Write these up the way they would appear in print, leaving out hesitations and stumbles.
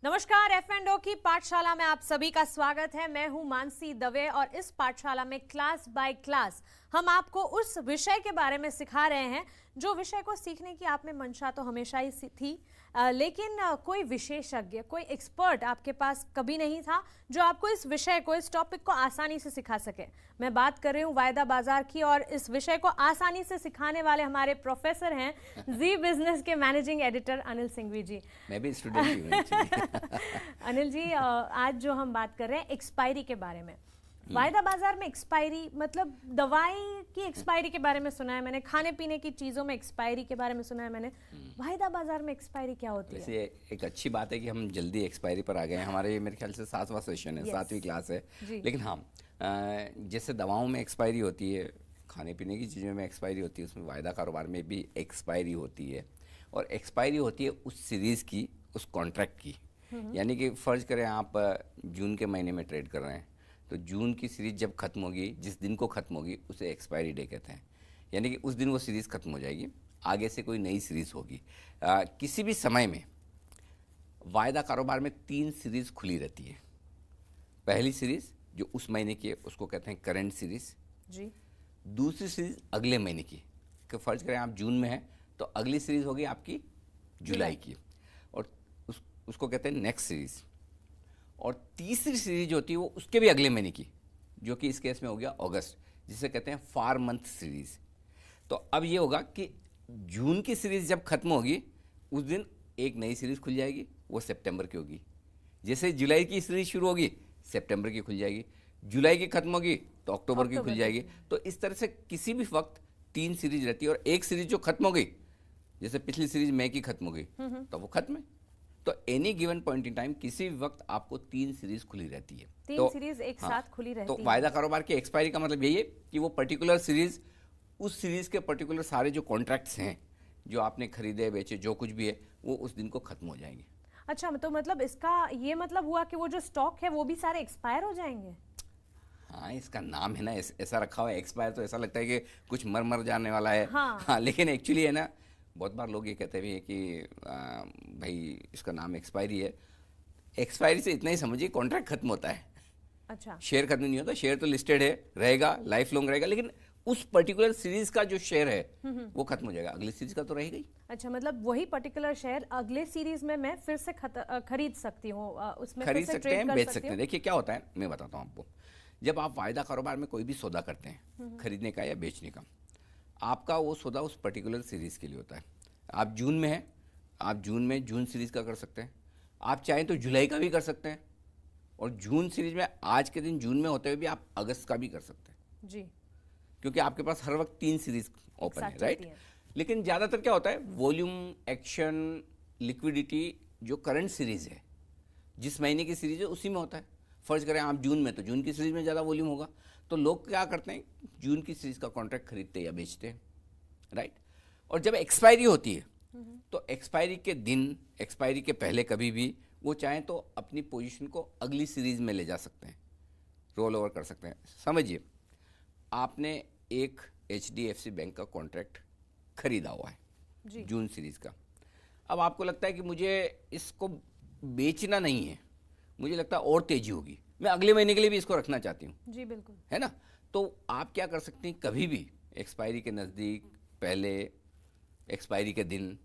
नमस्कार, F and ओ की पाठशाला में आप सभी का स्वागत है। मैं हूं मानसी दवे और इस पाठशाला में क्लास बाय क्लास हम आपको उस विषय के बारे में सिखा रहे हैं जो विषय को सीखने की आप में मंशा तो हमेशा ही थी, लेकिन कोई विशेषज्ञ, कोई एक्सपर्ट आपके पास कभी नहीं था जो आपको इस विषय को, इस टॉपिक को आसानी से सिखा सके। मैं बात कर रही हूँ वायदा बाजार की और इस विषय को आसानी से सिखाने वाले हमारे प्रोफेसर हैं जी बिजनेस के मैनेजिंग एडिटर अनिल सिंघवी जी। मैं भी स्टूडेंट हूँ। अनिल जी, आज जो हम बात कर रहे हैं एक्सपायरी के बारे में। वायदा बाजार में एक्सपायरी मतलब दवाई की एक्सपायरी के बारे में सुना है मैंने, खाने पीने की चीजों में एक्सपायरी के बारे में सुना है मैंने। वायदा बाजार में एक्सपायरी क्या होती है? वैसे एक अच्छी बात है कि हम जल्दी एक्सपायरी पर आ गए हैं। हमारे मेरे ख्याल से 7वां सेशन है, 7वीं क्लास है। लेकिन हाँ, जैसे दवाओं में एक्सपायरी होती है, खाने पीने की चीज़ों में एक्सपायरी होती है, उसमें वायदा कारोबार में भी एक्सपायरी होती है। और एक्सपायरी होती है उस सीरीज़ की, उस कॉन्ट्रैक्ट की। यानी कि फ़र्ज़ करें आप जून के महीने में ट्रेड कर रहे हैं, तो जून की सीरीज़ जब ख़त्म होगी, जिस दिन को ख़त्म होगी उसे एक्सपायरी डे कहते हैं। यानी कि उस दिन वो सीरीज़ ख़त्म हो जाएगी, आगे से कोई नई सीरीज़ होगी। किसी भी समय में वायदा कारोबार में 3 सीरीज़ खुली रहती है। पहली सीरीज़ जो उस महीने की है उसको कहते हैं करंट सीरीज़ जी। दूसरी सीरीज़ अगले महीने की, कि फ़र्ज़ करें आप जून में हैं तो अगली सीरीज़ होगी आपकी जुलाई की, और उसको कहते हैं नेक्स्ट सीरीज़। और तीसरी सीरीज होती है वो उसके भी अगले महीने की, जो कि इस केस में हो गया अगस्त, जिसे कहते हैं फार मंथ सीरीज़। तो अब ये होगा कि जून की सीरीज़ जब खत्म होगी उस दिन एक नई सीरीज़ खुल जाएगी, वो सितंबर की होगी। जैसे जुलाई की सीरीज़ शुरू होगी सितंबर की खुल जाएगी, जुलाई की खत्म होगी तो अक्टूबर की खुल जाएगी। तो इस तरह से किसी भी वक्त 3 सीरीज रहती है, और एक सीरीज जो खत्म हो गई, जैसे पिछली सीरीज मई की खत्म हो गई तो वो खत्म है। तो any given point in time किसी भी वक्त आपको 3 सीरीज खुली रहती है। 3 सीरीज एक साथ खुली रहती है। तो वायदा कारोबार की एक्सपायरी का मतलब यही है कि वो पर्टिकुलर सीरीज, उस सीरीज के पर्टिकुलर सारे जो कॉन्ट्रैक्ट्स हैं, जो आपने खरीदे बेचे, जो कुछ भी है, वो उस दिन को खत्म हो जाएंगे। अच्छा, तो मतलब इसका ये मतलब हुआ कि वो जो स्टॉक है वो भी सारे एक्सपायर हो जाएंगे? हाँ, इसका नाम है ना ऐसा रखा हुआ है एक्सपायर, तो ऐसा लगता है कि कुछ मर जाने वाला है। हाँ, लेकिन एक्चुअली है ना, बहुत बार लोग ये कहते भी हैं कि भाई इसका नाम एक्सपायरी है। एक्सपायरी से इतना ही समझिए, कॉन्ट्रैक्ट खत्म होता है। अच्छा, शेयर खत्म नहीं होता, शेयर तो लिस्टेड है, रहेगा, लाइफ लॉन्ग रहेगा, लेकिन उस पर्टिकुलर सीरीज का जो शेयर है वो खत्म हो जाएगा, अगली सीरीज का तो रहेगा ही। अच्छा, मतलब वही पर्टिकुलर शेयर अगले सीरीज में मैं फिर से खरीद सकती हूँ, उसमें खरीद सकते हैं, बेच सकते हैं। देखिए क्या होता है, मैं बताता हूँ आपको। जब आप वायदा कारोबार में कोई भी सौदा करते हैं, खरीदने का या बेचने का, आपका वो सौदा उस पर्टिकुलर सीरीज़ के लिए होता है। आप जून में हैं, आप जून में जून सीरीज़ का कर सकते हैं, आप चाहें तो जुलाई का भी कर सकते हैं, और जून सीरीज़ में आज के दिन जून में होते हुए भी आप अगस्त का भी कर सकते हैं जी, क्योंकि आपके पास हर वक्त 3 सीरीज़ ओपन है, राइट। लेकिन ज़्यादातर क्या होता है, वॉल्यूम, एक्शन, लिक्विडिटी, जो करंट सीरीज़ है, जिस महीने की सीरीज़ है उसी में होता है। फ़र्ज़ करें आप जून में, तो जून की सीरीज़ में ज़्यादा वॉल्यूम होगा, तो लोग क्या करते हैं, जून की सीरीज़ का कॉन्ट्रैक्ट खरीदते हैं या बेचते हैं, राइट। और जब एक्सपायरी होती है तो एक्सपायरी के दिन, एक्सपायरी के पहले कभी भी वो चाहें तो अपनी पोजीशन को अगली सीरीज़ में ले जा सकते हैं, रोल ओवर कर सकते हैं। समझिए, आपने एक HDFC बैंक का कॉन्ट्रैक्ट खरीदा हुआ है जून सीरीज़ का। अब आपको लगता है कि मुझे इसको बेचना नहीं है, मुझे लगता है और तेज़ी होगी, मैं अगले महीने के लिए भी इसको रखना चाहती हूँ। जी बिल्कुल, है ना। तो आप क्या कर सकते हैं, कभी भी एक्सपायरी के नज़दीक, पहले, एक्सपायरी के दिन,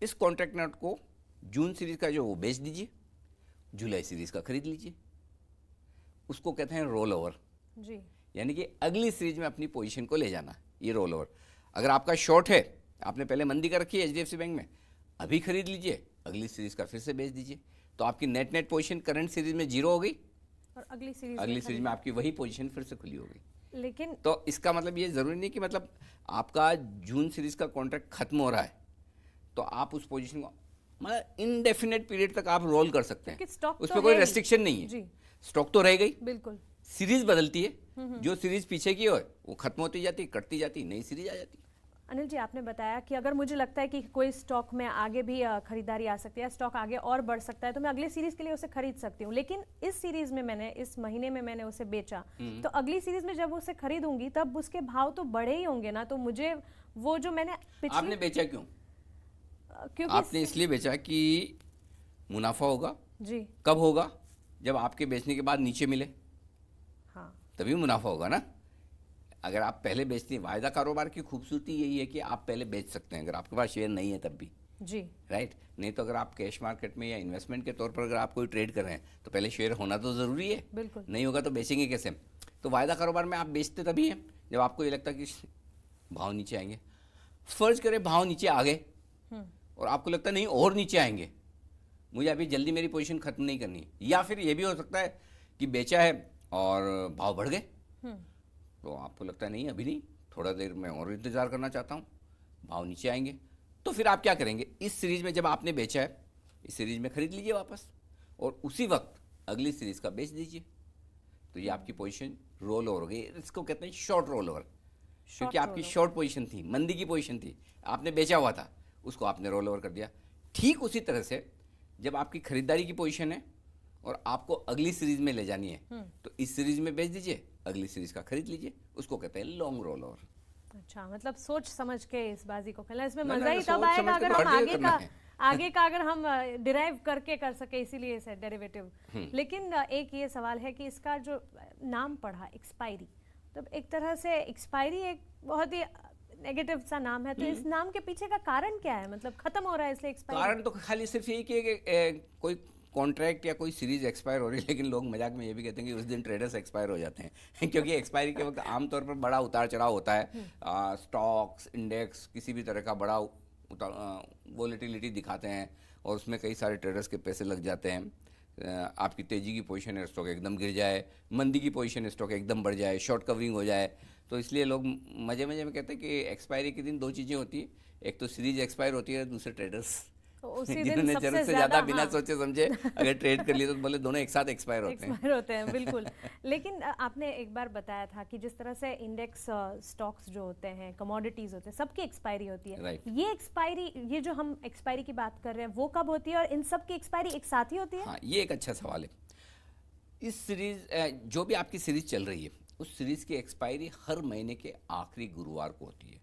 इस कॉन्ट्रैक्ट नोट को जून सीरीज़ का जो वो बेच दीजिए, जुलाई सीरीज़ का खरीद लीजिए। उसको कहते हैं रोल ओवर जी। यानी कि अगली सीरीज में अपनी पोजीशन को ले जाना, ये रोल ओवर। अगर आपका शॉर्ट है, आपने पहले मंदी कर रखी है HDFC बैंक में, अभी खरीद लीजिए, अगली सीरीज का फिर से बेच दीजिए, तो आपकी नेट पोजीशन करंट सीरीज में 0 हो गई, और अगली सीरीज में आपकी वही पोजीशन फिर से खुली हो गई। लेकिन तो इसका मतलब ये ज़रूरी नहीं कि मतलब आपका जून सीरीज का कॉन्ट्रैक्ट खत्म हो रहा है तो आप उस पोजीशन को मतलब इनडेफिनेट पीरियड तक आप रोल कर सकते हैं, उस पर कोई रेस्ट्रिक्शन नहीं है। स्टॉक तो रह गई, बिल्कुल, सीरीज बदलती है, जो सीरीज पीछे की हो वो खत्म होती जाती, कटती जाती, नई सीरीज आ जाती। अनिल जी, आपने बताया कि अगर मुझे लगता है कि कोई स्टॉक में आगे भी खरीदारी आ सकती है, स्टॉक आगे और बढ़ सकता है, तो मैं अगले सीरीज के लिए उसे खरीद सकती हूँ। लेकिन इस सीरीज में मैंने, इस महीने में मैंने उसे बेचा, तो अगली सीरीज में जब उसे खरीदूंगी तब उसके भाव तो बढ़े ही होंगे ना। तो मुझे वो जो मैंने आपने बेचा क्यों? क्योंकि आपने इसलिए बेचा कि मुनाफा होगा। जी। कब होगा? जब आपके बेचने के बाद नीचे मिले, हाँ, तभी मुनाफा होगा ना। अगर आप पहले बेचते हैं, वायदा कारोबार की खूबसूरती यही है कि आप पहले बेच सकते हैं अगर आपके पास शेयर नहीं है तब भी, जी। राइट। नहीं तो अगर आप कैश मार्केट में या इन्वेस्टमेंट के तौर पर अगर आप कोई ट्रेड कर रहे हैं तो पहले शेयर होना तो ज़रूरी है। बिल्कुल। नहीं होगा तो बेचेंगे कैसे? तो वायदा कारोबार में आप बेचते तभी हैं जब आपको ये लगता है कि भाव नीचे आएंगे। फर्ज करें भाव नीचे आ गए और आपको लगता नहीं और नीचे आएंगे, मुझे अभी जल्दी मेरी पोजीशन खत्म नहीं करनी, या फिर ये भी हो सकता है कि बेचा है और भाव बढ़ गए, तो आपको लगता है नहीं अभी नहीं, थोड़ा देर मैं और इंतज़ार करना चाहता हूँ, भाव नीचे आएंगे। तो फिर आप क्या करेंगे? इस सीरीज़ में जब आपने बेचा है, इस सीरीज़ में खरीद लीजिए वापस और उसी वक्त अगली सीरीज़ का बेच दीजिए। तो ये आपकी पोजीशन रोल ओवर हो गई। इसको कहते हैं शॉर्ट रोल ओवर, क्योंकि आपकी शॉर्ट पोजीशन थी, मंदी की पोजीशन थी, आपने बेचा हुआ था, उसको आपने रोल ओवर कर दिया। ठीक उसी तरह से जब आपकी खरीदारी की पोजीशन है और आपको अगली सीरीज में ले जानी है तो इस सीरीज में बेच दीजिए, अगली सीरीज का खरीद लीजिए, उसको कहते हैं लॉन्ग रोल ओवर। अच्छा, मतलब सोच समझ के इस बाजी को खेलना। इसमें ना, मजा ना, ही सोच तब आएगा समझ के अगर तो हम हर जगह करना है। आगे का अगर हम डिराइव करके कर सके, इसीलिए इसे डेरिवेटिव। लेकिन एक ये सवाल है कि इसका जो नाम पढ़ा एक्सपायरी, तो एक तरह से एक्सपायरी एक बहुत ही नेगेटिव सा नाम है, तो इस नाम के पीछे का कारण क्या है? मतलब खत्म हो रहा है इसलिए एक्सपायरी? कारण तो खाली सिर्फ यही कि कोई कॉन्ट्रैक्ट या कोई सीरीज एक्सपायर हो रही है, लेकिन लोग मजाक में ये भी कहते हैं कि उस दिन ट्रेडर्स एक्सपायर हो जाते हैं क्योंकि एक्सपायरी के वक्त आमतौर पर बड़ा उतार चढ़ाव होता है। स्टॉक्स, इंडेक्स, किसी भी तरह का बड़ा वोलेटिलिटी दिखाते हैं और उसमें कई सारे ट्रेडर्स के पैसे लग जाते हैं। आपकी तेजी की पोजीशन है, स्टॉक एकदम गिर जाए, मंदी की पोजीशन है, स्टॉक एकदम बढ़ जाए, शॉर्ट कवरिंग हो जाए। तो इसलिए लोग मजे मजे में कहते हैं कि एक्सपायरी के दिन दो चीज़ें होती है, एक तो सीरीज एक्सपायर होती है, दूसरे ट्रेडर्स जिन्होंने जरूरत से ज़्यादा बिना सोचे समझे अगर ट्रेड कर लिए तो बोले दोनों एक साथ एक्सपायर होते हैं। बिल्कुल। लेकिन आपने एक बार बताया था कि जिस तरह से इंडेक्स स्टॉक्स जो होते हैं, कमोडिटीज होते हैं, सबकी एक्सपायरी होती है। ये एक्सपायरी, ये जो हम एक्सपायरी की बात कर रहे हैं, वो कब होती है और इन सब की एक्सपायरी एक साथ ही होती है? हाँ, ये एक अच्छा सवाल है। इस सीरीज, जो भी आपकी सीरीज चल रही है, उस सीरीज की एक्सपायरी हर महीने के आखिरी गुरुवार को होती है।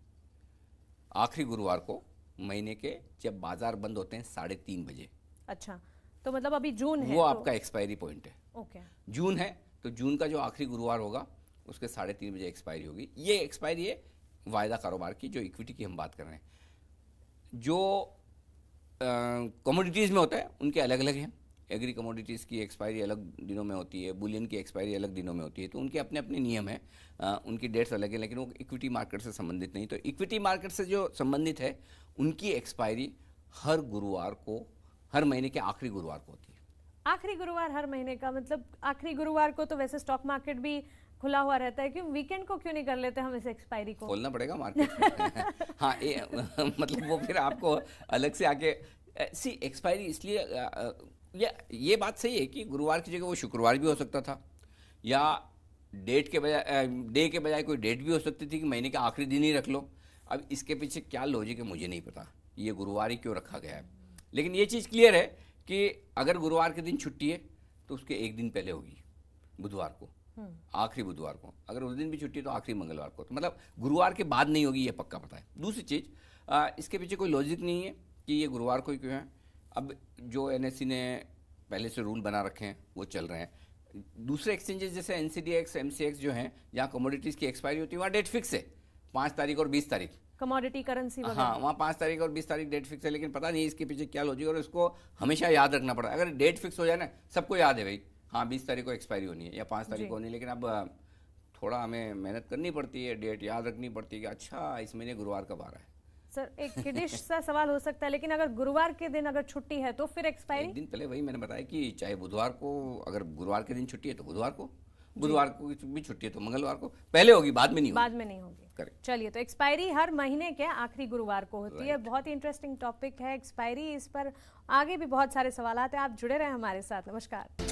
आखिरी गुरुवार को महीने के, जब बाजार बंद होते हैं 3:30 बजे। अच्छा, तो मतलब अभी जून है, वो आपका एक्सपायरी पॉइंट है। ओके। जून है तो जून का जो आखिरी गुरुवार होगा उसके 3:30 बजे एक्सपायरी होगी। ये एक्सपायरी है वायदा कारोबार की, जो इक्विटी की हम बात कर रहे हैं। जो कमोडिटीज़ में होता है उनके अलग अलग हैं। एग्री कमोडिटीज़ की एक्सपायरी अलग दिनों में होती है, बुलियन की एक्सपायरी अलग दिनों में होती है, तो उनके अपने अपने नियम हैं, उनकी डेट्स अलग हैं, लेकिन वो इक्विटी मार्केट से संबंधित नहीं। तो इक्विटी मार्केट से जो संबंधित है उनकी एक्सपायरी हर गुरुवार को, हर महीने के आखिरी गुरुवार को होती है। आखिरी गुरुवार हर महीने का, मतलब आखिरी गुरुवार को तो वैसे स्टॉक मार्केट भी खुला हुआ रहता है, क्यों वीकेंड को क्यों नहीं कर लेते हम इस एक्सपायरी को? खोलना पड़ेगा मार्केट हाँ, मतलब वो फिर आपको अलग से आके एक्सपायरी इसलिए ये बात सही है कि गुरुवार की जगह वो शुक्रवार भी हो सकता था, या डेट के बजाय डे के बजाय कोई डेट भी हो सकती थी कि महीने के आखिरी दिन ही रख लो। अब इसके पीछे क्या लॉजिक है मुझे नहीं पता, ये गुरुवार ही क्यों रखा गया है। लेकिन ये चीज़ क्लियर है कि अगर गुरुवार के दिन छुट्टी है तो उसके एक दिन पहले होगी, बुधवार को, आखिरी बुधवार को। अगर उस दिन भी छुट्टी है तो आखिरी मंगलवार को, तो मतलब गुरुवार के बाद नहीं होगी, ये पक्का पता है। दूसरी चीज़, इसके पीछे कोई लॉजिक नहीं है कि ये गुरुवार को ही क्यों है। अब जो NSE ने पहले से रूल बना रखे हैं वो चल रहे हैं। दूसरे एक्सचेंजेस जैसे NCDX, MCX जो हैं, जहाँ कमोडिटीज़ की एक्सपायरी होती है वहाँ डेट फिक्स है, 5 तारीख और 20 तारीख, कमोडिटी करेंसी वगैरह। हाँ, वहाँ 5 तारीख और 20 तारीख डेट फिक्स है, लेकिन पता नहीं इसके पीछे क्या लॉजिक, और इसको हमेशा याद रखना पड़ा। अगर डेट फिक्स हो जाए ना, सबको याद है भाई, हाँ 20 तारीख को एक्सपायरी होनी है या 5 तारीख को होनी है, लेकिन अब थोड़ा हमें मेहनत करनी पड़ती है, डेट याद रखनी पड़ती है कि अच्छा इस महीने गुरुवार कब आ रहा है। सर, एक किडिश सा सवाल हो सकता है, लेकिन अगर गुरुवार के दिन अगर छुट्टी है तो फिर एक्सपायरी? एक दिन पहले, वही मैंने बताया कि चाहे बुधवार को, अगर गुरुवार के दिन छुट्टी है तो बुधवार को, बुधवार को भी छुट्टी है तो मंगलवार को, पहले होगी बाद में नहीं होगी। बाद में नहीं होगी, करेक्ट। चलिए, तो एक्सपायरी हर महीने के आखिरी गुरुवार को होती है। बहुत ही इंटरेस्टिंग टॉपिक है एक्सपायरी, इस पर आगे भी बहुत सारे सवाल हैं। आप जुड़े रहे हमारे साथ। नमस्कार।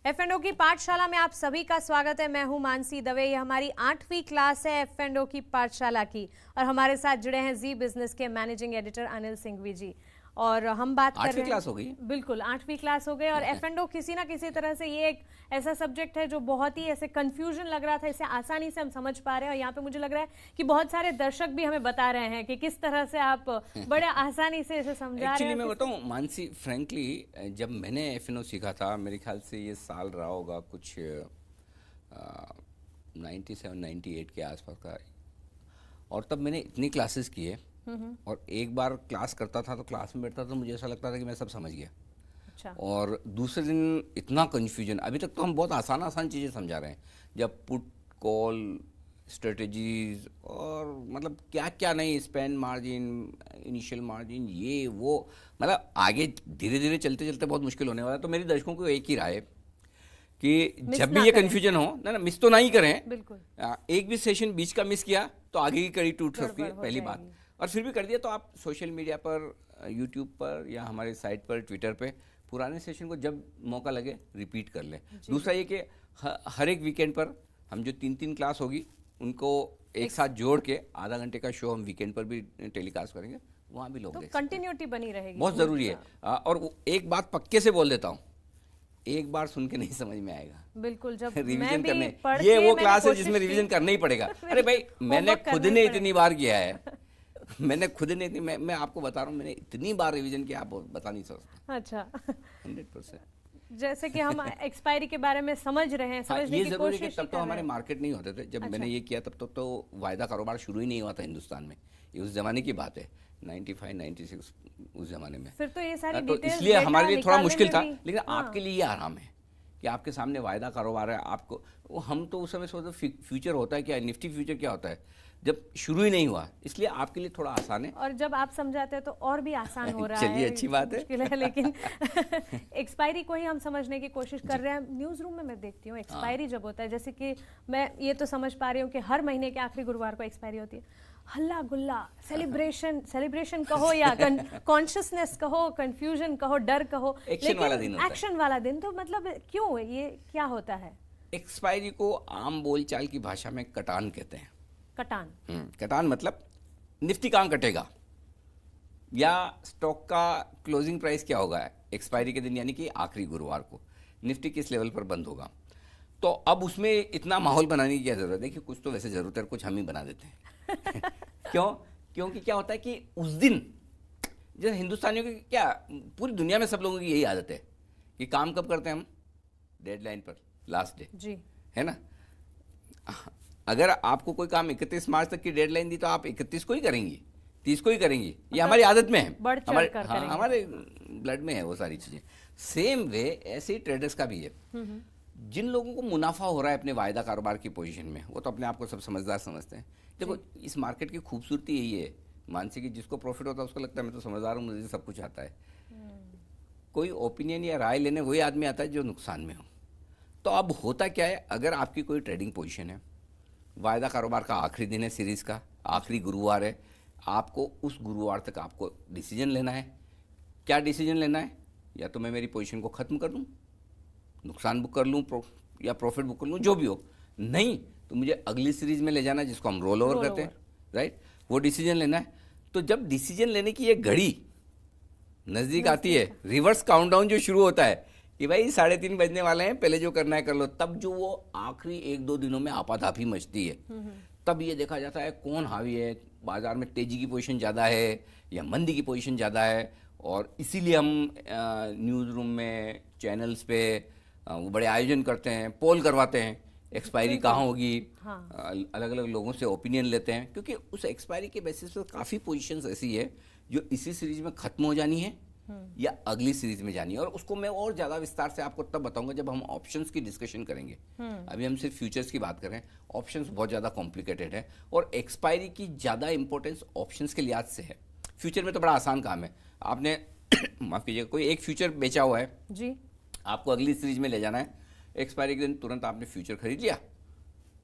F&O की पाठशाला में आप सभी का स्वागत है। मैं हूं मानसी दवे। ये हमारी 8वीं क्लास है F&O की पाठशाला की, और हमारे साथ जुड़े हैं जी बिजनेस के मैनेजिंग एडिटर अनिल सिंघवी जी। और हम बात कर रहे हैं, क्लास हो गई, बिल्कुल 8वीं क्लास हो गई। और F&O किसी ना किसी तरह से ये एक ऐसा सब्जेक्ट है जो बहुत ही ऐसे कंफ्यूजन लग रहा था, इसे आसानी से हम समझ पा रहे हैं। और यहाँ पे मुझे लग रहा है कि बहुत सारे दर्शक भी हमें बता रहे हैं कि किस तरह से आप बड़े आसानी से इसे समझा रहे हैं। एक्चुअली मैं बताऊँ मानसी, फ्रेंकली जब मैंने F&O सीखा था, मेरे ख्याल से ये साल रहा होगा कुछ 97-98 के आसपास का, और तब मैंने इतनी क्लासेस की है, और एक बार क्लास करता था तो क्लास में बैठता था तो मुझे ऐसा लगता था कि मैं सब समझ गया। अच्छा। और दूसरे दिन इतना कन्फ्यूजन, अभी तक तो हम बहुत आसान चीज़ें समझा रहे हैं, जब पुट कॉल स्ट्रेटजीज और मतलब क्या क्या नहीं, स्पेन मार्जिन, इनिशियल मार्जिन, ये वो, मतलब आगे धीरे धीरे चलते चलते बहुत मुश्किल होने वाला है। तो मेरे दर्शकों को एक ही राय है कि जब भी ये कन्फ्यूजन हो ना, मिस तो नहीं करें, बिल्कुल। एक भी सेशन बीच का मिस किया तो आगे की कड़ी टूट सकती है, पहली बात। और फिर भी कर दिया तो आप सोशल मीडिया पर, यूट्यूब पर या हमारे साइट पर, ट्विटर पे पुराने सेशन को जब मौका लगे रिपीट कर लें। दूसरा ये कि हर एक वीकेंड पर हम जो 3-3 क्लास होगी उनको एक साथ जोड़ के आधा घंटे का शो हम वीकेंड पर भी टेलीकास्ट करेंगे, वहाँ भी लोग तो देख सकते हैं। कंटिन्यूटी बनी रहेगी, बहुत ज़रूरी है। और एक बात पक्के से बोल देता हूँ, एक बार सुन के नहीं समझ में आएगा, बिल्कुल। जब रिवीजन करने, पढ़ ये के वो क्लास है जिसमें रिवीजन करना ही पड़ेगा। अरे भाई मैंने खुद ने इतनी बार किया है, मैंने खुद ने इतनी, मैं आपको बता रहा हूँ, मैंने इतनी बार रिवीजन किया, आप बता नहीं सकते। अच्छा 100%। जैसे कि हम एक्सपायरी के बारे में समझ रहे हैं, समझने की कोशिश है कि तब तो हमारे मार्केट नहीं होते थे, जब मैंने ये किया तब तो वायदा कारोबार शुरू ही नहीं हुआ था हिंदुस्तान में। ये उस जमाने की बात है, 95-96 उस जमाने में। फिर तो ये सारी तो डिटेल्स इसलिए हमारे लिए थोड़ा मुश्किल था, लेकिन हाँ। आपके लिए ये आराम है कि आपके सामने वायदा कारोबार है। आपको हम तो उस समय सोचते फ्यूचर होता है क्या, निफ्टी फ्यूचर क्या होता है, जब शुरू ही नहीं हुआ, इसलिए आपके लिए थोड़ा आसान है। और जब आप समझाते हैं तो और भी आसान हो रहा है। चलिए अच्छी बात है, मुश्किल है लेकिन एक्सपायरी को ही हम समझने की कोशिश कर रहे हैं। न्यूज़ रूम में मैं देखती हूँ एक्सपायरी जब होता है, जैसे कि मैं ये तो समझ पा रही हूँ कि हर महीने के आखिरी गुरुवार को एक्सपायरी होती है, हल्ला गुल्ला, सेलिब्रेशन कहो या कॉन्शियसनेस कहो, कंफ्यूजन कहो, डर कहो, एक्शन वाला दिन होता है। एक्शन वाला दिन। तो मतलब क्यों, ये क्या होता है? एक्सपायरी को आम बोलचाल की भाषा में कटान कहते हैं। कटान, कटान मतलब निफ्टी कहाँ कटेगा, या स्टॉक का क्लोजिंग प्राइस क्या होगा एक्सपायरी के दिन, यानी कि आखिरी गुरुवार को निफ्टी किस लेवल पर बंद होगा। तो अब उसमें इतना माहौल बनाने की क्या जरूरत है, कि कुछ तो वैसे जरूरत है, कुछ हम ही बना देते हैं। क्योंकि क्या होता है कि उस दिन, जैसे हिंदुस्तानियों की क्या, पूरी दुनिया में सब लोगों की यही आदत है कि काम कब करते हैं हम, डेडलाइन पर, लास्ट डे जी, है ना। अगर आपको कोई काम 31 मार्च तक की डेडलाइन दी तो आप 31 को ही करेंगी, 30 को ही करेंगी, ये हमारी आदत में है, हमारे ब्लड में है वो सारी चीजें। सेम वे ऐसे ही ट्रेडर्स का भी है। जिन लोगों को मुनाफा हो रहा है अपने वायदा कारोबार की पोजीशन में, वो तो अपने आप को सब समझदार समझते हैं। देखो इस मार्केट की खूबसूरती यही है मानसी, की जिसको प्रॉफिट होता है उसको लगता है मैं तो समझदार हूँ, मुझे सब कुछ आता है। कोई ओपिनियन या राय लेने वही आदमी आता है जो नुकसान में हो। तो अब होता क्या है, अगर आपकी कोई ट्रेडिंग पोजीशन है, वायदा कारोबार का आखिरी दिन है, सीरीज का आखिरी गुरुवार है, आपको उस गुरुवार तक आपको डिसीजन लेना है। क्या डिसीजन लेना है, या तो मैं मेरी पोजीशन को ख़त्म कर दूं, नुकसान बुक कर लूं, या प्रॉफिट बुक कर लूं, जो भी हो, नहीं तो मुझे अगली सीरीज में ले जाना है जिसको हम रोल ओवर कहते हैं, राइट, वो डिसीजन लेना है। तो जब डिसीजन लेने की ये घड़ी नज़दीक आती है, रिवर्स काउंटडाउन जो शुरू होता है कि भाई 3:30 बजने वाले हैं, पहले जो करना है कर लो, तब जो वो आखिरी 1-2 दिनों में आपाधापी मचती है, तब ये देखा जाता है कौन हावी है, बाजार में तेजी की पोजीशन ज़्यादा है या मंदी की पोजीशन ज़्यादा है। और इसीलिए हम न्यूज़ रूम में, चैनल्स पे वो बड़े आयोजन करते हैं, पोल करवाते हैं, एक्सपायरी कहाँ होगी, अलग अलग लोगों से ओपिनियन लेते हैं, क्योंकि उस एक्सपायरी के बेसिस पर काफ़ी पोजीशंस ऐसी है जो इसी सीरीज में ख़त्म हो जानी है या अगली सीरीज में जानी है। और उसको मैं और ज़्यादा विस्तार से आपको तब बताऊंगा जब हम ऑप्शंस की डिस्कशन करेंगे। अभी हम सिर्फ फ्यूचर्स की बात कर रहे हैं, ऑप्शंस बहुत ज़्यादा कॉम्प्लिकेटेड है और एक्सपायरी की ज़्यादा इंपॉर्टेंस ऑप्शंस के लिहाज से है। फ्यूचर में तो बड़ा आसान काम है, आपने माफ़ कीजिएगा, कोई एक फ्यूचर बेचा हुआ है जी, आपको अगली सीरीज में ले जाना है, एक्सपायरी के दिन तुरंत आपने फ्यूचर खरीद लिया,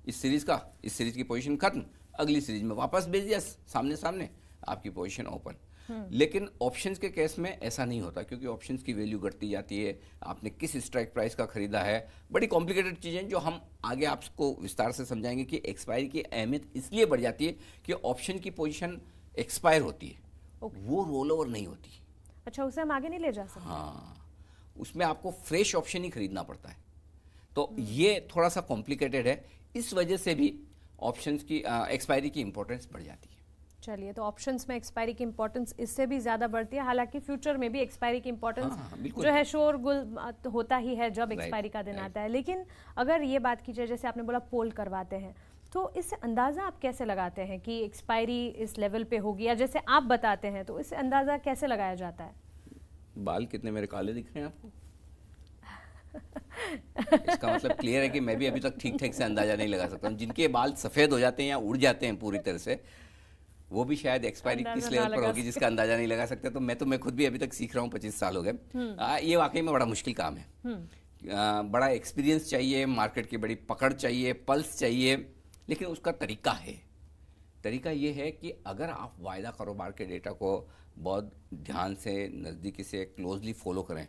इस सीरीज की पोजीशन खत्म, अगली सीरीज में वापस भेज दिया, सामने सामने आपकी पोजीशन ओपन। लेकिन ऑप्शंस के केस में ऐसा नहीं होता, क्योंकि ऑप्शंस की वैल्यू घटती जाती है, आपने किस स्ट्राइक प्राइस का खरीदा है, बड़ी कॉम्प्लिकेटेड चीज़ें जो हम आगे आपको विस्तार से समझाएंगे कि एक्सपायरी की अहमियत इसलिए बढ़ जाती है कि ऑप्शन की पोजीशन एक्सपायर होती है, वो रोल ओवर नहीं होती। अच्छा, उसे हम आगे नहीं ले जा सकते? हाँ, उसमें आपको फ्रेश ऑप्शन ही खरीदना पड़ता है। तो ये थोड़ा सा कॉम्प्लिकेटेड है, इस वजह से भी ऑप्शंस की एक्सपायरी की इंपॉर्टेंस बढ़ जाती है। चलिए, तो ऑप्शंस में एक्सपायरी की इंपॉर्टेंस इससे भी ज्यादा बढ़ती है। हालांकि फ्यूचर में भी एक्सपायरी की इंपॉर्टेंस जो है शोरगुल होता ही है जब एक्सपायरी का दिन आता है। लेकिन अगर ये बात की जाए, जैसे आपने बोला पोल करवाते हैं, तो इससे अंदाज़ा आप कैसे लगाते हैं कि एक्सपायरी इस लेवल पे होगी, या जैसे आप बताते हैं तो इससे अंदाज़ा कैसे लगाया जाता है? बाल कितने मेरे काले दिख रहे हैं आपको? इसका मतलब क्लियर है कि मैं भी अभी तक ठीक ठाक से अंदाजा नहीं लगा सकता हूँ। जिनके बाल सफ़ेद हो जाते हैं या उड़ जाते हैं पूरी तरह से, वो भी शायद एक्सपायरी किस लेवल पर होगी जिसका अंदाजा नहीं लगा सकते। तो मैं खुद भी अभी तक सीख रहा हूँ, 25 साल हो गए। ये वाकई में बड़ा मुश्किल काम है। बड़ा एक्सपीरियंस चाहिए, मार्केट की बड़ी पकड़ चाहिए, पल्स चाहिए, लेकिन उसका तरीका है। तरीका ये है कि अगर आप वायदा कारोबार के डेटा को बहुत ध्यान से, नज़दीकी से, क्लोजली फॉलो करें,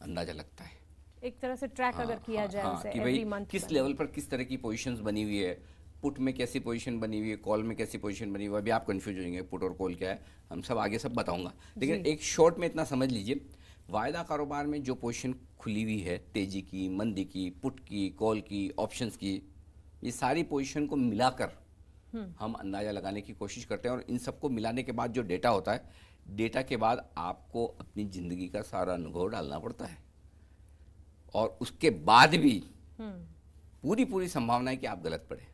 अंदाजा लगता है। एक तरह से ट्रैक अगर किया जाए उसे कि एवरी भाई मंथ किस लेवल पर किस तरह की पोजीशंस बनी हुई है, पुट में कैसी पोजीशन बनी हुई है, कॉल में कैसी पोजीशन बनी हुई है। अभी आप कंफ्यूज हो जाएंगे पुट और कॉल क्या है, हम सब आगे सब बताऊंगा। लेकिन एक शॉर्ट में इतना समझ लीजिए, वायदा कारोबार में जो पोजीशन खुली हुई है, तेजी की, मंदी की, पुट की, कॉल की, ऑप्शंस की, ये सारी पोजीशन को मिलाकर हम अंदाजा लगाने की कोशिश करते हैं। और इन सबको मिलाने के बाद जो डेटा होता है, डेटा के बाद आपको अपनी ज़िंदगी का सारा अनुभव डालना पड़ता है, और उसके बाद भी पूरी संभावना है कि आप गलत पड़े।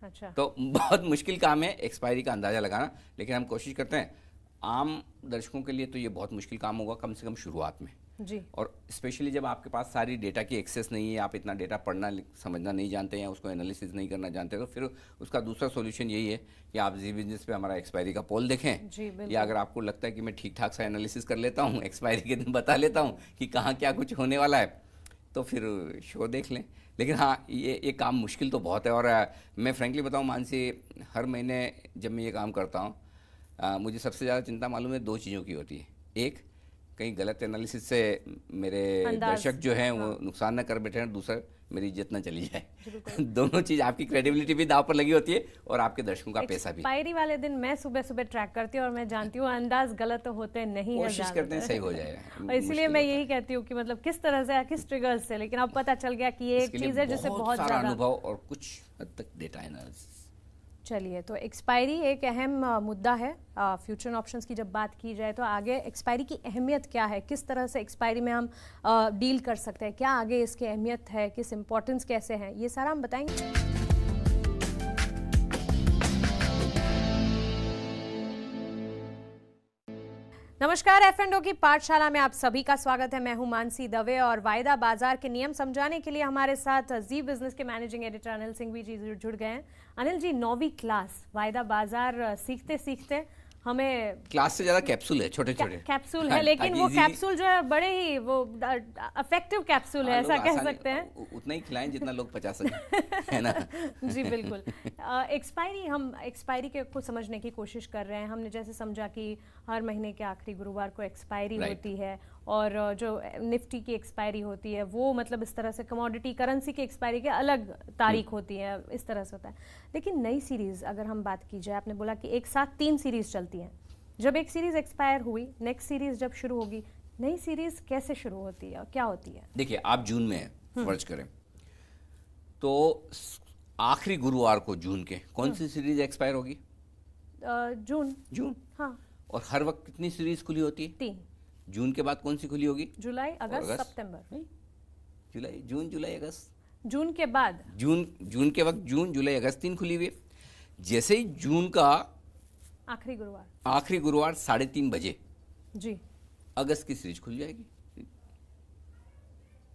अच्छा, तो बहुत मुश्किल काम है एक्सपायरी का अंदाज़ा लगाना, लेकिन हम कोशिश करते हैं। आम दर्शकों के लिए तो ये बहुत मुश्किल काम होगा, कम से कम शुरुआत में जी। और स्पेशली जब आपके पास सारी डेटा की एक्सेस नहीं है, आप इतना डेटा पढ़ना समझना नहीं जानते हैं, उसको एनालिसिस नहीं करना जानते, तो फिर उसका दूसरा सॉल्यूशन यही है कि आप जी बिजनेस पे हमारा एक्सपायरी का पोल देखें, या अगर आपको लगता है कि मैं ठीक ठाक सा एनालिसिस कर लेता हूँ, एक्सपायरी के दिन बता लेता हूँ कि कहाँ क्या कुछ होने वाला है, तो फिर शो देख लें। लेकिन हाँ, ये काम मुश्किल तो बहुत है। और मैं फ्रेंकली बताऊँ मानसी, हर महीने जब मैं ये काम करता हूँ, मुझे सबसे ज़्यादा चिंता मालूम है 2 चीज़ों की होती है। एक, कहीं गलत एनालिसिस से मेरे दर्शक जो हैं वो नुकसान ना कर बैठे हैं, दूसरा मेरी इज्जत ना चली जाए। दोनों चीज़, आपकी क्रेडिबिलिटी भी दाव पर लगी होती है और आपके दर्शकों का पैसा भी। एक्सपायरी वाले दिन मैं सुबह सुबह ट्रैक करती हूँ और मैं जानती हूँ अंदाज गलत होते नहीं है, कोशिश करते हैं सही हो जाए। और इसलिए मैं यही कहती हूँ कि मतलब किस तरह से, किस ट्रिगर से, लेकिन अब पता चल गया कि ये एक चीज़ है जिससे बहुत सारा अनुभव और कुछ हद तक डेटा एनालिसिस। चलिए, तो एक्सपायरी एक अहम मुद्दा है। फ्यूचर ऑप्शंस की जब बात की जाए तो आगे एक्सपायरी की अहमियत क्या है, किस तरह से एक्सपायरी में हम डील कर सकते हैं, क्या आगे इसकी अहमियत है, किस इंपॉर्टेंस कैसे है, ये सारा हम बताएंगे। नमस्कार, F&O की पाठशाला में आप सभी का स्वागत है। मैं हूं मानसी दवे और वायदा बाजार के नियम समझाने के लिए हमारे साथ जी बिजनेस के मैनेजिंग एडिटर अनिल सिंह भी जी जुड़ गए हैं। अनिल जी, 9वीं क्लास वायदा बाजार सीखते सीखते हमें, क्लास से ज्यादा कैप्सूल है, छोटे छोटे कैप्सूल है, लेकिन वो कैप्सूल जो है बड़े ही वो इफेक्टिव कैप्सूल है, ऐसा कह सकते हैं। उतना ही खिलाएं जितना लोग पचा सकें, है ना? जी बिल्कुल। एक्सपायरी, हम एक्सपायरी के को समझने की कोशिश कर रहे हैं। हमने जैसे समझा कि हर महीने के आखिरी गुरुवार को एक्सपायरी होती है, और जो निफ्टी की एक्सपायरी होती है वो मतलब इस तरह से कमोडिटी करेंसी की एक्सपायरी के अलग तारीख होती है, इस तरह से होता है। लेकिन नई सीरीज अगर हम बात की जाए, आपने बोला कि एक साथ 3 सीरीज चलती हैं। जब एक सीरीज एक्सपायर हुई, नेक्स्ट सीरीज जब शुरू होगी, नई सीरीज कैसे शुरू होती है और क्या होती है? देखिए, आप जून में फर्ज करें तो आखिरी गुरुवार को जून के कौन सी सीरीज एक्सपायर होगी? जून। हाँ। और हर वक्त कितनी सीरीज खुली होती है? 3। जून के बाद कौन सी खुली होगी? जुलाई, अगस्त, सितंबर। जुलाई, जून, जुलाई, अगस्त। जून के बाद जून के वक्त जून, जुलाई, अगस्त 3 खुली हुई है। जैसे ही जून का आखिरी गुरुवार 3:30 बजे जी, अगस्त की सीरीज खुल जाएगी।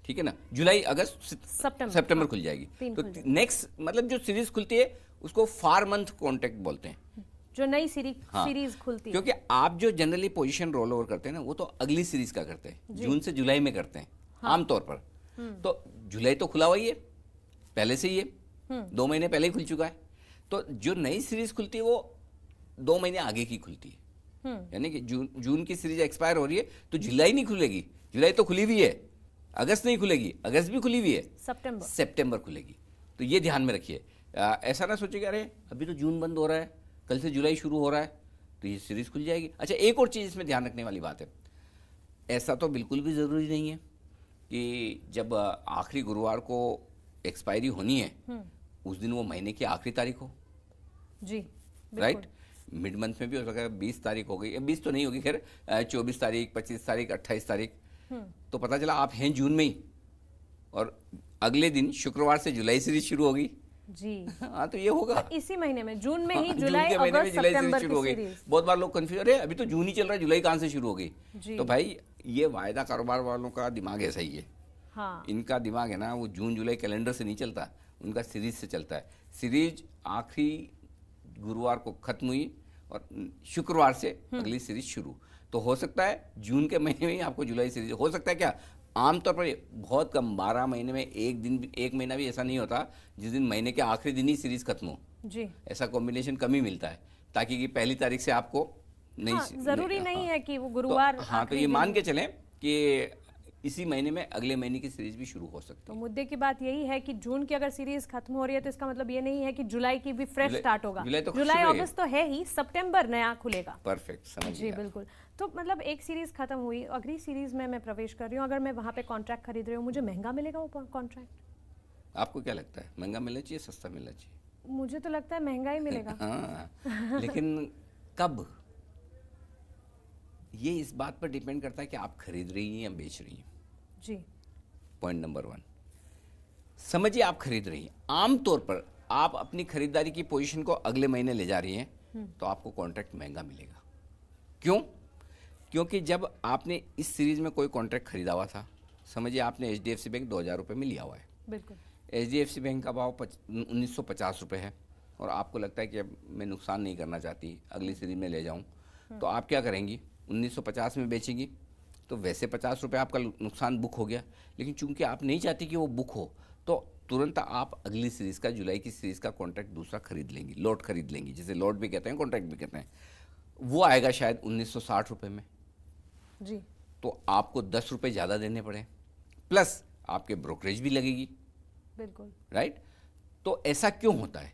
ठीक है ना? जुलाई, अगस्त, सितंबर खुल जाएगी। तो नेक्स्ट मतलब जो सीरीज खुलती है उसको फार मंथ कॉन्ट्रैक्ट बोलते हैं, जो नई सीरीज खुलती है। क्योंकि आप जो जनरली पोजीशन रोल ओवर करते हैं ना, वो तो अगली सीरीज का करते हैं, जून से जुलाई में करते हैं आमतौर पर। तो जुलाई तो खुला हुआ ही है, पहले से ही है, 2 महीने पहले ही खुल चुका है। तो जो नई सीरीज खुलती है वो 2 महीने आगे की खुलती है। यानी कि जून की सीरीज एक्सपायर हो रही है तो जुलाई नहीं खुलेगी, जुलाई तो खुली हुई है। अगस्त नहीं खुलेगी, अगस्त भी खुली हुई है, सितंबर खुलेगी। तो ये ध्यान में रखिए। ऐसा ना सोचिए कि अरे अभी तो जून बंद हो रहा है, कल से जुलाई शुरू हो रहा है, तो ये सीरीज खुल जाएगी। अच्छा, एक और चीज़ इसमें ध्यान रखने वाली बात है, ऐसा तो बिल्कुल भी ज़रूरी नहीं है कि जब आखिरी गुरुवार को एक्सपायरी होनी है उस दिन वो महीने की आखिरी तारीख हो। जी, राइट। मिड मंथ में भी हो सकता है 20 तारीख हो गई, 20 तो नहीं होगी खैर, 24 तारीख, 25 तारीख, 28 तारीख, तो पता चला आप हैं जून में ही और अगले दिन शुक्रवार से जुलाई सीरीज शुरू होगी। जी हाँ, तो ये होगा तो इसी महीने में, जून में ही, हाँ, जुलाई, जून के महीने में अगस्त, जुलाई सितंबर शुरू हो की गई। सीरीज। बहुत बार लोग कंफ्यूज, अरे अभी तो जून ही चल रहा है, जुलाई कहाँ से शुरू हो गई? जी। तो भाई ये वायदा कारोबार वालों का दिमाग ऐसा ही है। हाँ, इनका दिमाग है ना, वो जून जुलाई कैलेंडर से नहीं चलता, उनका सीरीज से चलता है। सीरीज आखिरी गुरुवार को खत्म हुई और शुक्रवार से अगली सीरीज शुरू। तो हो सकता है जून के महीने में ही आपको जुलाई सीरीज, हो सकता है क्या, आमतौर पर बहुत कम 12 महीने में एक दिन, एक महीना भी ऐसा नहीं होता जिस दिन महीने के आखिरी दिन ही सीरीज खत्म हो। जी, ऐसा कॉम्बिनेशन कम ही मिलता है, ताकि कि पहली तारीख से आपको हाँ, जरूरी नहीं है कि वो गुरुवार तो, हाँ, तो ये मान के चलें कि इसी महीने में अगले महीने की सीरीज भी शुरू हो सकती तो है। मुद्दे की बात यही है कि जून की अगर सीरीज खत्म हो रही है तो इसका मतलब ये नहीं है कि जुलाई की भी फ्रेश स्टार्ट होगा। जुलाई तो जुलाई शुरू है। अगस्त तो है ही, सितंबर नया खुलेगा। परफेक्ट, समझ जी बिल्कुल। तो मतलब एक सीरीज खत्म हुई, अगली सीरीज में मैं प्रवेश कर रही हूँ, अगर मैं वहाँ पे कॉन्ट्रैक्ट खरीद रही हूँ, मुझे महंगा मिलेगा वो कॉन्ट्रैक्ट? आपको क्या लगता है, महंगा मिलना चाहिए, सस्ता मिलना चाहिए? मुझे तो लगता है महंगा ही मिलेगा। हाँ, लेकिन कब, ये इस बात पर डिपेंड करता है कि आप खरीद रही हैं या बेच रही हैं। जी, पॉइंट नंबर 1, समझिए आप खरीद रही हैं, आमतौर पर आप अपनी खरीदारी की पोजीशन को अगले महीने ले जा रही हैं तो आपको कॉन्ट्रैक्ट महंगा मिलेगा। क्यों? क्योंकि जब आपने इस सीरीज में कोई कॉन्ट्रैक्ट खरीदा हुआ था, समझिए आपने HDFC बैंक 2000 रुपये में लिया हुआ है। बिल्कुल। HDFC बैंक का भाव 1950 रुपये है और आपको लगता है कि अब मैं नुकसान नहीं करना चाहती, अगली सीरीज में ले जाऊं, तो आप क्या करेंगी, 1950 में बेचेंगी, तो वैसे 50 रुपये आपका नुकसान बुक हो गया, लेकिन चूंकि आप नहीं चाहती कि वो बुक हो, तो तुरंत आप अगली सीरीज़ का, जुलाई की सीरीज़ का कॉन्ट्रैक्ट दूसरा खरीद लेंगी, लॉट खरीद लेंगी, जिसे लॉट भी कहते हैं, कॉन्ट्रैक्ट भी कहते हैं। वो आएगा शायद 1960 रुपये में। जी, तो आपको 10 रुपये ज़्यादा देने पड़े, प्लस आपके ब्रोकरेज भी लगेगी। बिल्कुल। राइट। तो ऐसा क्यों होता है?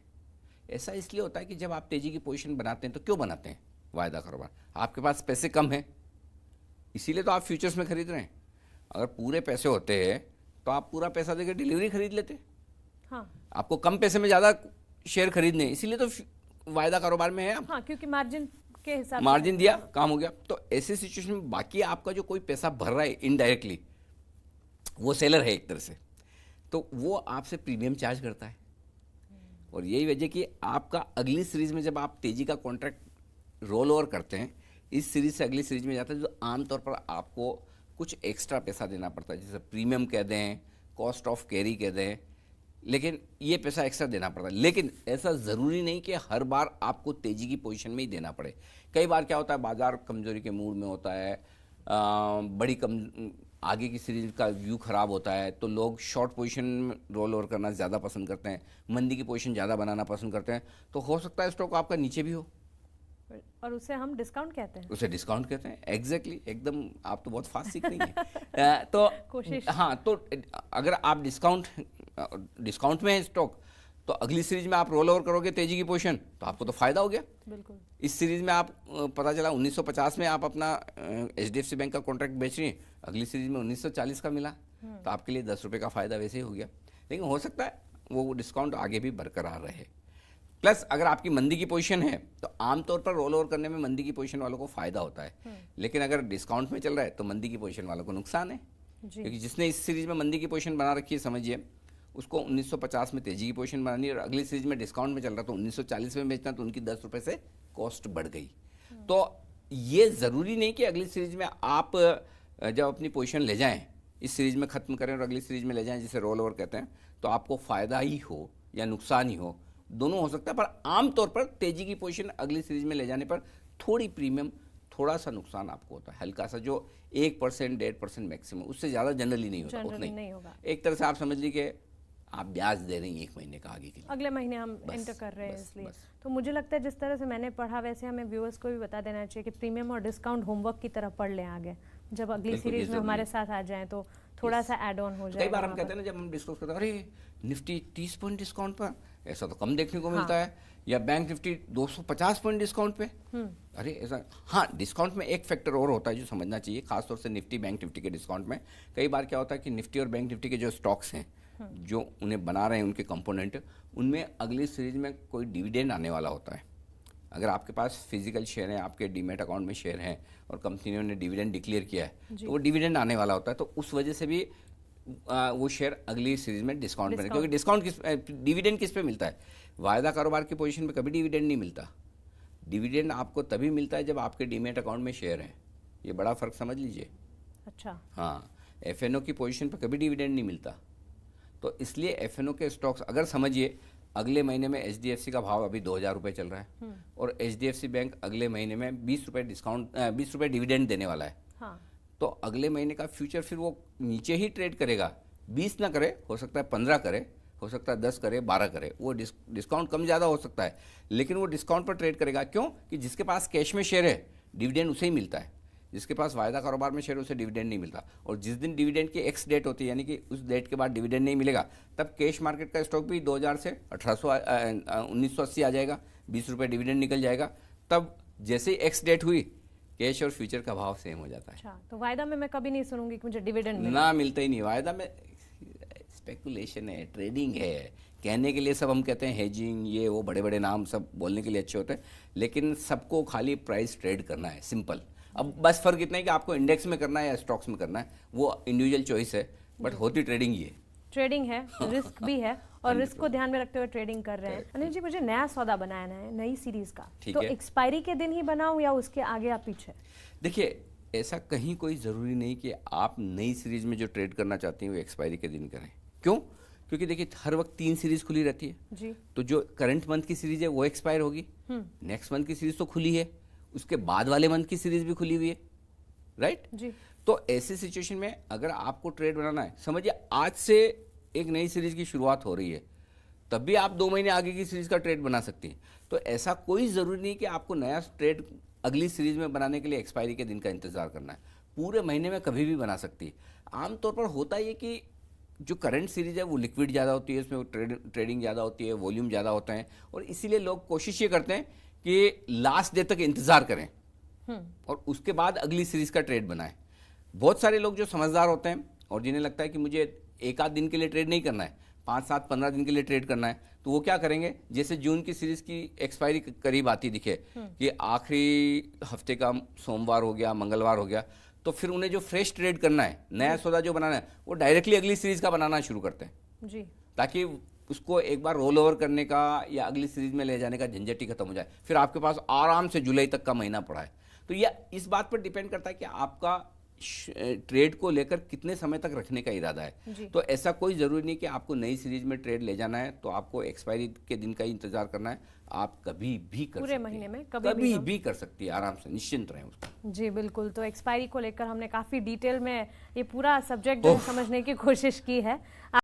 ऐसा इसलिए होता है कि जब आप तेजी की पोजीशन बनाते हैं, तो क्यों बनाते हैं वायदा कारोबार, आपके पास पैसे कम हैं, इसीलिए तो आप फ्यूचर्स में खरीद रहे हैं। अगर पूरे पैसे होते हैं तो आप पूरा पैसा देकर डिलीवरी खरीद लेते। हाँ, आपको कम पैसे में ज़्यादा शेयर खरीदने, इसीलिए तो वायदा कारोबार में है आप। हाँ, क्योंकि मार्जिन के हिसाब से मार्जिन दिया, काम हो गया। तो ऐसे सिचुएशन में बाकी आपका जो कोई पैसा भर रहा है इनडायरेक्टली, वो सेलर है एक तरह से, तो वो आपसे प्रीमियम चार्ज करता है। और यही वजह कि आपका अगली सीरीज में जब आप तेजी का कॉन्ट्रैक्ट रोल ओवर करते हैं, इस सीरीज से अगली सीरीज में जाता है, तो आमतौर पर आपको कुछ एक्स्ट्रा पैसा देना पड़ता है, जैसे प्रीमियम कह दें, कॉस्ट ऑफ कैरी कह दें, लेकिन ये पैसा एक्स्ट्रा देना पड़ता है। लेकिन ऐसा ज़रूरी नहीं कि हर बार आपको तेजी की पोजीशन में ही देना पड़े। कई बार क्या होता है, बाजार कमजोरी के मूड में होता है, आगे की सीरीज का व्यू खराब होता है, तो लोग शॉर्ट पोजीशन में रोल ओवर करना ज़्यादा पसंद करते हैं, मंदी की पोजीशन ज़्यादा बनाना पसंद करते हैं। तो हो सकता है स्टॉक आपका नीचे भी हो, और उसे हम डिस्काउंट कहते हैं। उसे डिस्काउंट कहते हैं। एग्जैक्टली, एकदम आप तो बहुत फास्ट सीख रही हैं। तो कोशिश। हाँ, तो अगर आप डिस्काउंट में है स्टॉक, तो अगली सीरीज में आप रोल ओवर करोगे तेजी की पोजीशन, तो आपको तो फायदा हो गया। बिल्कुल। इस सीरीज में आप पता चला 1950 में आप अपना HDFC बैंक का कॉन्ट्रैक्ट बेच रही हैं, अगली सीरीज में 1940 का मिला, तो आपके लिए 10 रुपये का फायदा वैसे ही हो गया। लेकिन हो सकता है वो डिस्काउंट आगे भी बरकरार रहे। प्लस अगर आपकी मंदी की पोजीशन है, तो आमतौर पर रोल ओवर करने में मंदी की पोजीशन वालों को फायदा होता है, लेकिन अगर डिस्काउंट में चल रहा है तो मंदी की पोजीशन वालों को नुकसान है। क्योंकि जिसने इस सीरीज में मंदी की पोजीशन बना रखी है, समझिए उसको 1950 में तेजी की पोजीशन बनानी है और अगली सीरीज में डिस्काउंट में चल रहा तो 1940 में बेचना, तो उनकी 10 रुपये से कॉस्ट बढ़ गई। तो ये ज़रूरी नहीं कि अगली सीरीज में आप जब अपनी पोजीशन ले जाएं, इस सीरीज में ख़त्म करें और अगली सीरीज में ले जाएं, जिसे रोल ओवर कहते हैं, तो आपको फ़ायदा ही हो या नुकसान ही हो, दोनों हो सकता है। पर आमतौर पर तेजी की पोजीशन अगली सीरीज में ले जाने पर थोड़ी प्रीमियम, थोड़ा सा नुकसान आपको होता है, हल्का सा, जो 1% 1.5% मैक्सिमम, उससे ज़्यादा जनरली नहीं होता। उतना नहीं होगा। एक तरह से आप समझ लीजिए कि आप ब्याज दे रही हैं 1 महीने का आगे के लिए, अगले महीने हम एंटर कर रहे हैं, इसलिए। तो मुझे लगता है जिस तरह से मैंने पढ़ा, वैसे हमें व्यूअर्स को भी बता देना चाहिए कि प्रीमियम और डिस्काउंट होमवर्क की तरफ पढ़ लें आगे, जब अगली सीरीज में हमारे साथ आ जाएं तो थोड़ा सा ऐड ऑन हो जाए। कई बार हम कहते हैं ना, जब हम डिस्कस करते हैं, अरे निफ्टी 30 पॉइंट डिस्काउंट पर, ऐसा तो कम देखने को मिलता है, या बैंक निफ्टी 250 पॉइंट डिस्काउंट पे। अरे ऐसा, हाँ डिस्काउंट में एक फैक्टर और होता है जो समझना चाहिए, खासतौर से निफ्टी बैंक निफ्टी के डिस्काउंट में। कई बार क्या होता है कि निफ्टी और बैंक निफ्टी के जो स्टॉक्स हैं, जो उन्हें बना रहे हैं उनके कंपोनेंट, उनमें अगली सीरीज में कोई डिविडेंड आने वाला होता है। अगर आपके पास फिजिकल शेयर है, आपके डीमेट अकाउंट में शेयर हैं और कंपनी ने डिविडेंड डिक्लेयर किया है, तो वो डिविडेंड आने वाला होता है, तो उस वजह से भी वो शेयर अगली सीरीज में डिस्काउंट में, क्योंकि डिस्काउंट डिविडेंड किस पे मिलता है? वायदा कारोबार की पोजीशन पे कभी डिविडेंड नहीं मिलता। डिविडेंड आपको तभी मिलता है जब आपके डीमेट अकाउंट में शेयर है। ये बड़ा फर्क समझ लीजिए। अच्छा। हाँ, एफएनओ की पोजीशन पे कभी डिविडेंड नहीं मिलता। तो इसलिए एफएनओ के स्टॉक्स, अगर समझिए अगले महीने में एचडीएफसी का भाव अभी 2000 रुपये चल रहा है और एचडीएफसी बैंक अगले महीने में 20 रुपये डिस्काउंट 20 रुपये डिविडेंड देने वाला है। हाँ। तो अगले महीने का फ्यूचर फिर वो नीचे ही ट्रेड करेगा। 20 ना करे, हो सकता है 15 करे, हो सकता है 10 करे, 12 करे, वो डिस्काउंट कम ज़्यादा हो सकता है, लेकिन वो डिस्काउंट पर ट्रेड करेगा। क्यों? कि जिसके पास कैश में शेयर है डिविडेंड उसे ही मिलता है, जिसके पास वायदा कारोबार में शेयर उसे डिविडेंड नहीं मिलता। और जिस दिन डिविडेंड की एक्स डेट होती है, यानी कि उस डेट के बाद डिविडेंड नहीं मिलेगा, तब कैश मार्केट का स्टॉक भी 2000 से 1980 आ जाएगा, 20 रुपये डिविडेंड निकल जाएगा। तब जैसे ही एक्स डेट हुई, कैश और फ्यूचर का भाव सेम हो जाता है। अच्छा, तो वायदा में मैं कभी नहीं सुनूंगी कि मुझे डिविडेंड ना मिलता ही नहीं। वायदा में स्पेकुलेशन है, ट्रेडिंग है, कहने के लिए सब हम कहते हैं हेजिंग, ये वो बड़े बड़े नाम सब बोलने के लिए अच्छे होते हैं, लेकिन सबको खाली प्राइस ट्रेड करना है, सिंपल। अब बस फर्क इतना है कि आपको इंडेक्स में करना है या स्टॉक्स में करना है, वो इंडिविजुअल चॉइस है, बट होती ट्रेडिंग ये ट्रेडिंग है, रिस्क भी है, और रिस्क को ध्यान में रखते हुए ट्रेडिंग कर रहे हैं। अनिल जी, मुझे नया सौदा बनाना है नई सीरीज का, तो एक्सपायरी के दिन ही बनाऊं या उसके आगे या पीछे? देखिए, ऐसा कहीं कोई ज़रूरी नहीं कि आप नई सीरीज में जो ट्रेड करना चाहती हैं वो एक्सपायरी के दिन करें। क्यों? क्योंकि देखिए हर वक्त 3 सीरीज खुली रहती है जी। तो जो करंट मंथ की सीरीज है वो एक्सपायर होगी, नेक्स्ट मंथ की सीरीज तो खुली है, उसके बाद वाले मंथ की सीरीज भी खुली हुई है, राइट जी। तो ऐसी सिचुएशन में अगर आपको ट्रेड बनाना है, समझिए आज से एक नई सीरीज की शुरुआत हो रही है, तब भी आप 2 महीने आगे की सीरीज का ट्रेड बना सकती हैं। तो ऐसा कोई ज़रूरी नहीं कि आपको नया ट्रेड अगली सीरीज में बनाने के लिए एक्सपायरी के दिन का इंतजार करना है, पूरे महीने में कभी भी बना सकती है। आमतौर पर होता ये कि जो करंट सीरीज है वो लिक्विड ज़्यादा होती है, उसमें ट्रेडिंग ज़्यादा होती है, वॉल्यूम ज़्यादा होता है, और इसीलिए लोग कोशिश ये करते हैं कि लास्ट डे तक इंतज़ार करें और उसके बाद अगली सीरीज का ट्रेड बनाएं। बहुत सारे लोग जो समझदार होते हैं और जिन्हें लगता है कि मुझे एक आध दिन के लिए ट्रेड नहीं करना है, 5, 7, 15 दिन के लिए ट्रेड करना है, तो वो क्या करेंगे, जैसे जून की सीरीज की एक्सपायरी करीब आती दिखे कि आखिरी हफ्ते का सोमवार हो गया, मंगलवार हो गया, तो फिर उन्हें जो फ्रेश ट्रेड करना है, नया सौदा जो बनाना है, वो डायरेक्टली अगली सीरीज का बनाना शुरू करते हैं जी, ताकि उसको एक बार रोल ओवर करने का या अगली सीरीज में ले जाने का झंझट ही खत्म हो जाए। फिर आपके पास आराम से जुलाई तक का महीना पड़ा है। तो यह इस बात पर डिपेंड करता है कि आपका ट्रेड को लेकर कितने समय तक रखने का इरादा है। तो ऐसा कोई ज़रूरी नहीं कि आपको नई सीरीज में ट्रेड ले जाना है तो आपको एक्सपायरी के दिन का इंतजार करना है। आप कभी भी कर पूरे महीने में कभी भी कर सकती है, आराम से निश्चिंत रहें उसका। जी बिल्कुल। तो एक्सपायरी को लेकर हमने काफ़ी डिटेल में ये पूरा सब्जेक्ट समझने की कोशिश की है।